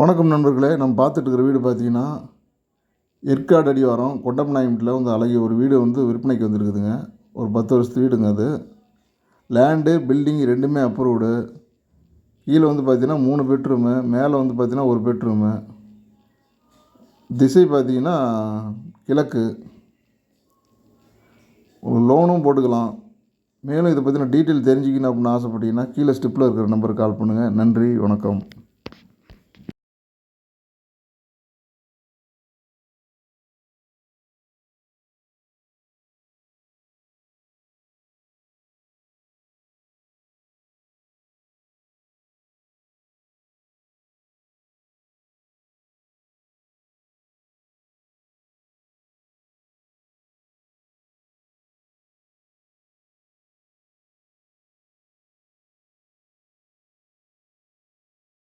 வணக்கம் நண்பர்களே. நம்ம பார்த்துட்டு இருக்கிற வீடு பார்த்தீங்கன்னா ஏற்காடு அடிவாரம் கொண்டமநாயக்கம்பட்டியில் வந்து அழகிய ஒரு வீடு வந்து விற்பனைக்கு வந்திருக்குதுங்க. ஒரு 10 வருஷத்து வீடுங்க அது. லேண்டு பில்டிங் ரெண்டுமே அப்ரூவ்டு. கீழே வந்து பார்த்தீங்கன்னா 3 பெட்ரூமு, மேலே வந்து பார்த்தீங்கன்னா 1 பெட்ரூமு. திசை பார்த்தீங்கன்னா கிழக்கு. லோனும் போட்டுக்கலாம். மேலும் இதை பற்றின டீட்டெயில் தெரிஞ்சுக்கணும் அப்படின்னு ஆசைப்பட்டீங்கன்னா கீழே ஸ்டிப்பில் இருக்கிற நம்பருக்கு கால் பண்ணுங்கள். நன்றி, வணக்கம்.